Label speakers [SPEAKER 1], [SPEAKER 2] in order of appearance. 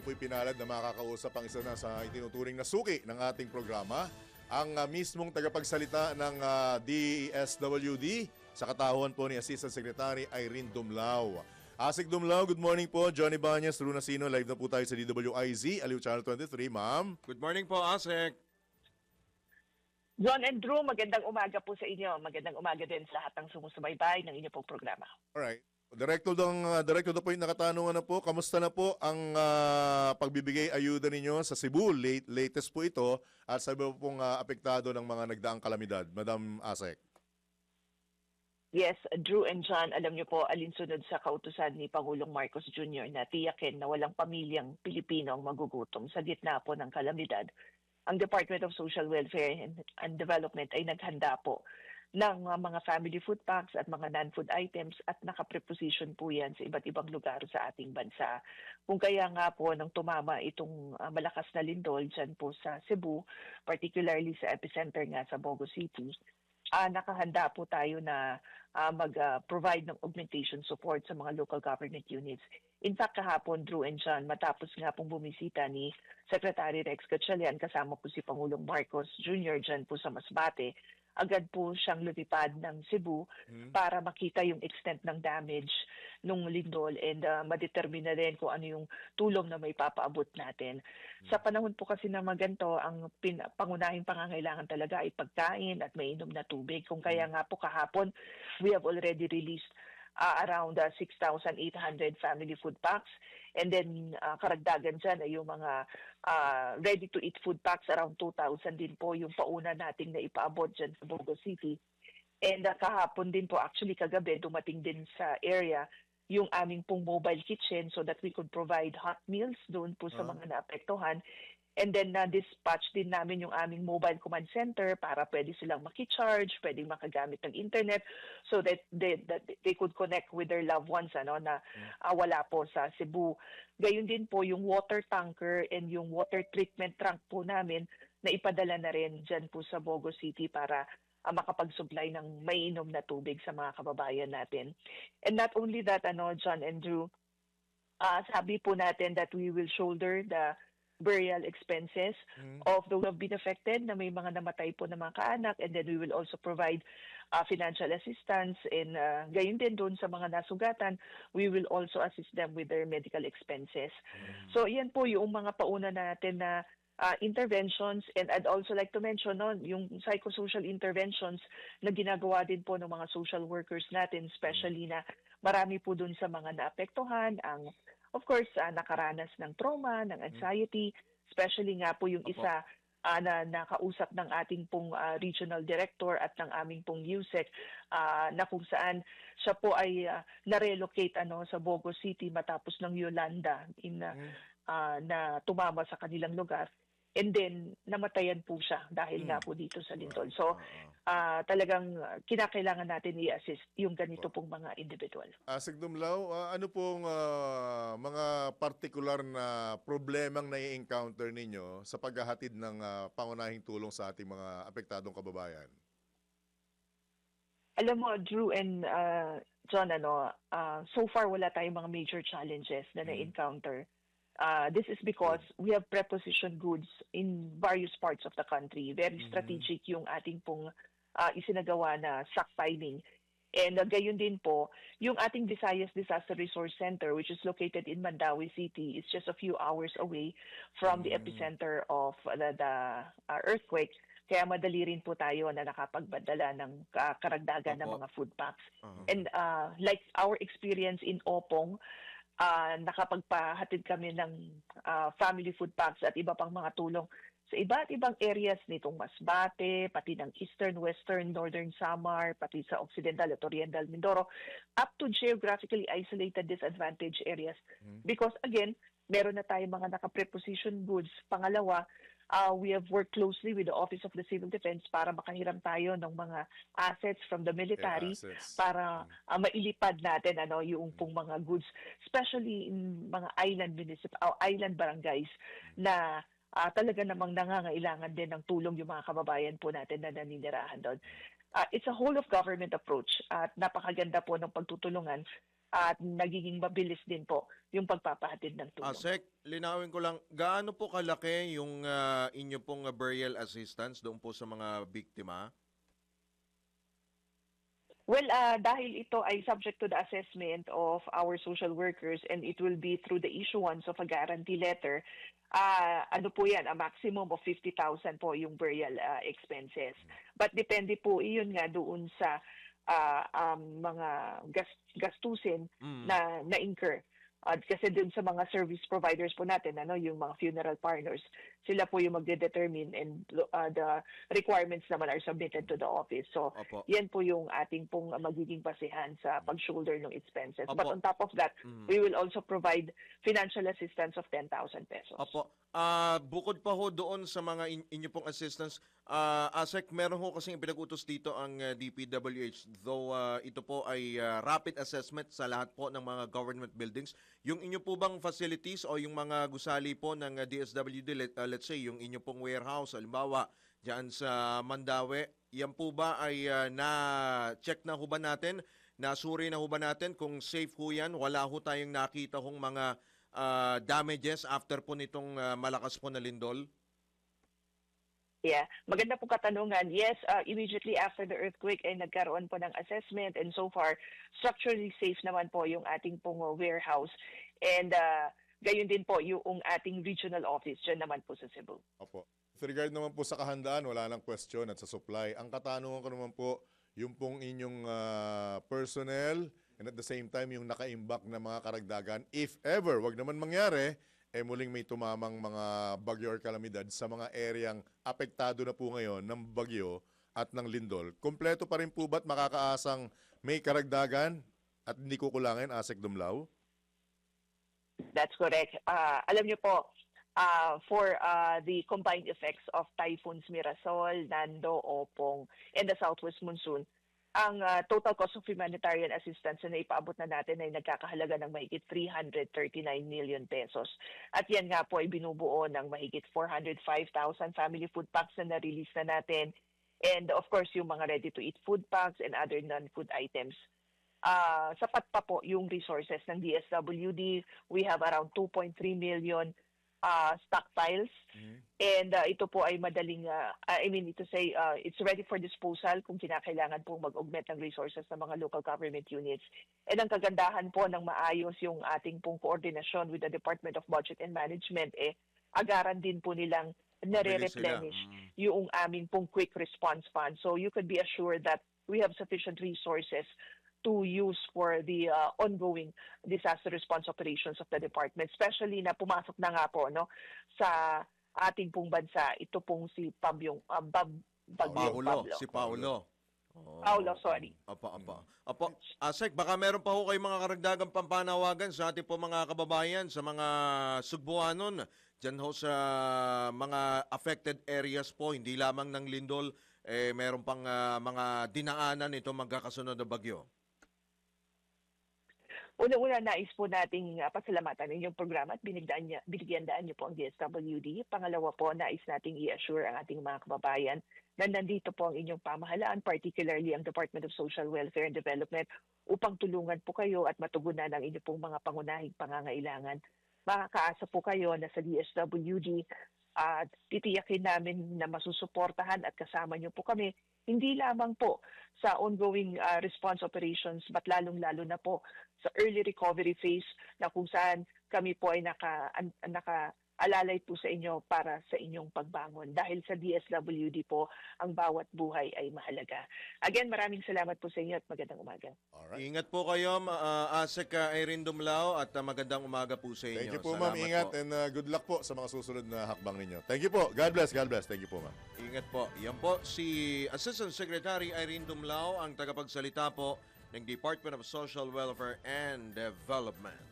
[SPEAKER 1] po'y pinalad na makakausap ang isa na sa itinuturing na suki ng ating programa, ang mismong tagapagsalita ng DSWD sa katauhan po ni Assistant Secretary Irene Dumlao. Asik Dumlao, good morning po. Johnny Banyas, Runa Sino, live na po tayo sa DWIZ, Aliw Channel 23, ma'am.
[SPEAKER 2] Good morning po, Asik.
[SPEAKER 3] John and Drew, magandang umaga po sa inyo. Magandang umaga din sa lahat ng sumusubaybay ng inyong pong programa.
[SPEAKER 1] Alright. Direkto na po yung nakatanungan na po. Kamusta na po ang pagbibigay ayuda ninyo sa Cebu? Latest po ito at sa iba pong apektado ng mga nagdaang kalamidad. Madam Asek.
[SPEAKER 3] Yes, Drew and John, alam niyo po, alinsunod sa kautusan ni Pangulong Marcos Jr. na tiyakin na walang pamilyang Pilipino ang magugutom sa gitna po ng kalamidad. Ang Department of Social Welfare and Development ay naghanda po ng mga family food packs at mga non-food items at nakapreposition po yan sa iba't ibang lugar sa ating bansa. Kung kaya nga po nang tumama itong malakas na lindol dyan po sa Cebu, particularly sa epicenter nga sa Bogo City, nakahanda po tayo na mag-provide ng augmentation support sa mga local government units. In fact, kahapon, Drew and John, matapos nga pong bumisita ni Secretary Rex Gatchalian, kasama po si Pangulong Marcos Jr. dyan po sa Masbate, agad po siyang lumipad ng Cebu para makita yung extent ng damage nung lindol and madetermina rin kung ano yung tulong na may papaabot natin. Sa panahon po kasi na maganto, ang pangunahing pangangailangan talaga ay pagkain at mainom na tubig. Kung kaya nga po kahapon, we have already released around 6,800 family food packs. And then karagdagan dyan ay yung mga ready-to-eat food packs, around 2,000 din po yung pauna nating na ipaabot dyan sa Bogo City. And kahapon din po, actually kagabi, dumating din sa area yung aming pong mobile kitchen so that we could provide hot meals doon po sa mga naapektuhan. And then dispatch din namin yung aming mobile command center para pwede silang makicharge, pwedeng makagamit ng internet so that they could connect with their loved ones na wala po sa Cebu. Gayun din po yung water tanker and yung water treatment trunk po namin na ipadala na rin dyan po sa Bogo City para makapag-supply ng mainom na tubig sa mga kababayan natin. And not only that, John and Drew, sabi po natin that we will shoulder the burial expenses of those who have been affected na may mga namatay po na mga kaanak, and then we will also provide financial assistance, and gayon din doon sa mga nasugatan, we will also assist them with their medical expenses. So yan po yung mga pauna natin na interventions, and I'd also like to mention yung psychosocial interventions na ginagawa din po ng mga social workers natin, especially na marami po doon sa mga naapektuhan, of course, nakaranas ng trauma, ng anxiety, especially nga po yung isa na nakausap ng ating pong regional director at ng aming pong USEC na kung saan siya po ay na-relocate sa Bogo City matapos ng Yolanda na tumama sa kanilang lugar. And then, namatayan po siya dahil nga po dito sa lindol. So, talagang kinakailangan natin i-assist yung ganito pong mga individual.
[SPEAKER 1] Asik Dumlao, ano pong mga partikular na problemang nai-encounter ninyo sa paghahatid ng pangunahing tulong sa ating mga apektadong kababayan?
[SPEAKER 3] Alam mo, Drew and John, so far wala tayong mga major challenges na na-encounter. This is because we have prepositioned goods in various parts of the country. Very strategic yung ating pong isinagawa na stockpiling. And gayon din po, yung ating Visayas Disaster Resource Center, which is located in Mandawi City, is just a few hours away from the epicenter of the earthquake. Kaya madali rin po tayo na nakapagbadala ng karagdagan ng mga food packs. And like our experience in Opong, nakapagpahatid kami ng family food packs at iba pang mga tulong sa iba't ibang areas nitong Masbate, pati ng Eastern, Western, Northern Samar, pati sa Occidental at Oriental Mindoro, up to geographically isolated disadvantaged areas. Because again, meron na tayong mga nakapreposition goods. Pangalawa, we have worked closely with the Office of the Civil Defense para makahiram tayo ng mga assets from the military para mailipad natin yung pong mga goods, especially in mga island barangays na talaga namang nangangailangan din ng tulong yung mga kababayan po natin na naninirahan doon. It's a whole of government approach at napakaganda po ng pagtutulungan at nagiging mabilis din po yung pagpapahatid ng tulong.
[SPEAKER 2] Sec, linawin ko lang, gaano po kalaki yung inyo pong burial assistance doon po sa mga biktima?
[SPEAKER 3] Well, dahil ito ay subject to the assessment of our social workers and it will be through the issuance of a guarantee letter, ano po yan, a maximum of 50,000 po yung burial expenses. But depende po iyon nga doon sa mga gastusin na na-incur. Kasi dun sa mga service providers po natin, yung mga funeral parlors, sila po yung magde-determine and the requirements naman are submitted to the office. So,
[SPEAKER 2] Opo.
[SPEAKER 3] yan po yung ating pong magiging basihan sa pag-shoulder ng expenses.
[SPEAKER 2] Opo.
[SPEAKER 3] But on top of that, we will also provide financial assistance of 10,000 pesos.
[SPEAKER 2] Opo. Bukod pa ho doon sa mga inyo pong assistance, ASEC, meron ho kasing ipinag-utos dito ang DPWH, though ito po ay rapid assessment sa lahat po ng mga government buildings. Yung inyo po bang facilities o yung mga gusali po ng DSWD, let's say yung inyo pong warehouse, halimbawa dyan sa Mandaue, yan po ba ay na-check na ho ba natin, nasuri na ho ba natin kung safe ho yan? Wala ho tayong nakita hong mga damages after po nitong malakas po na lindol?
[SPEAKER 3] Yeah, maganda po katanungan. Yes, immediately after the earthquake ay nagkaroon po ng assessment and so far structurally safe naman po yung ating pong warehouse and gayon din po yung ating regional office dyan naman po sa Cebu.
[SPEAKER 1] Opo. With regard naman po sa kahandaan, wala nang question at sa supply. Ang katanungan ko naman po, yung pong inyong personnel and at the same time yung nakaimbak na mga karagdagan, if ever, wag naman mangyari, muling may tumamang mga bagyo or kalamidad sa mga areang apektado na po ngayon ng bagyo at ng lindol. Kompleto pa rin po ba't makakaasang may karagdagan at hindi kukulangin, ASEC Dumlao?
[SPEAKER 3] That's correct. Alam niyo po, for the combined effects of typhoons Mirasol, Nando, Opong, and the southwest monsoon, ang total cost of humanitarian assistance na ipaabot na natin ay nagkakahalaga ng mahigit 339 million pesos. At yan nga po ay binubuo ng mahigit 405,000 family food packs na na-release na natin. And of course, yung mga ready-to-eat food packs and other non-food items. Sapat pa po yung resources ng DSWD. We have around 2.3 million stockpiles. And ito po ay madaling, it's ready for disposal kung kinakailangan pong mag-augment ng resources ng mga local government units. And ang kagandahan po ng maayos yung ating pong koordinasyon with the Department of Budget and Management, agaran din po nilang nare-replenish yung aming pong quick response fund. So you could be assured that we have sufficient resources to use for the ongoing disaster response operations of the department, especially na pumasok na nga po sa ating pong bansa ito pong si Bagyong
[SPEAKER 2] Paulo,
[SPEAKER 3] Pablo.
[SPEAKER 2] si Paulo. Oh.
[SPEAKER 3] Paulo, sorry.
[SPEAKER 2] Apo. Asek, baka meron pa ho kayong mga karagdagang pampanawagan sa ating po mga kababayan, sa mga Sugbuanon, dyan ho sa mga affected areas po, hindi lamang ng lindol, meron pang mga dinaanan ito magkakasunod na bagyo.
[SPEAKER 3] Una-una, nais po nating pasalamatan inyong programa at binigyan daan niyo po ang DSWD. Pangalawa po, nais nating i-assure ang ating mga kababayan na nandito po ang inyong pamahalaan, particularly ang Department of Social Welfare and Development, upang tulungan po kayo at matugunan ang inyong pong mga pangunahing pangangailangan. Makakaasa po kayo na sa DSWD at titiyakin namin na masusuportahan at kasama niyo po kami, hindi lamang po sa ongoing response operations, but lalong-lalo na po sa early recovery phase na kung saan kami po ay naka-alalay po sa inyo para sa inyong pagbangon. Dahil sa DSWD po, ang bawat buhay ay mahalaga. Again, maraming salamat po sa inyo at magandang umaga.
[SPEAKER 1] Alright.
[SPEAKER 2] Ingat po kayo, ASEC Irene Dumlao, at magandang umaga po sa inyo.
[SPEAKER 1] Thank you po, ma'am.
[SPEAKER 2] Salamat
[SPEAKER 1] Ingat
[SPEAKER 2] po.
[SPEAKER 1] and good luck po sa mga susunod na hakbang ninyo. Thank you po. God bless. God bless. Thank you po, ma'am.
[SPEAKER 2] Ingat po. Yan po si Assistant Secretary Irene Dumlao, ang tagapagsalita po ng Department of Social Welfare and Development.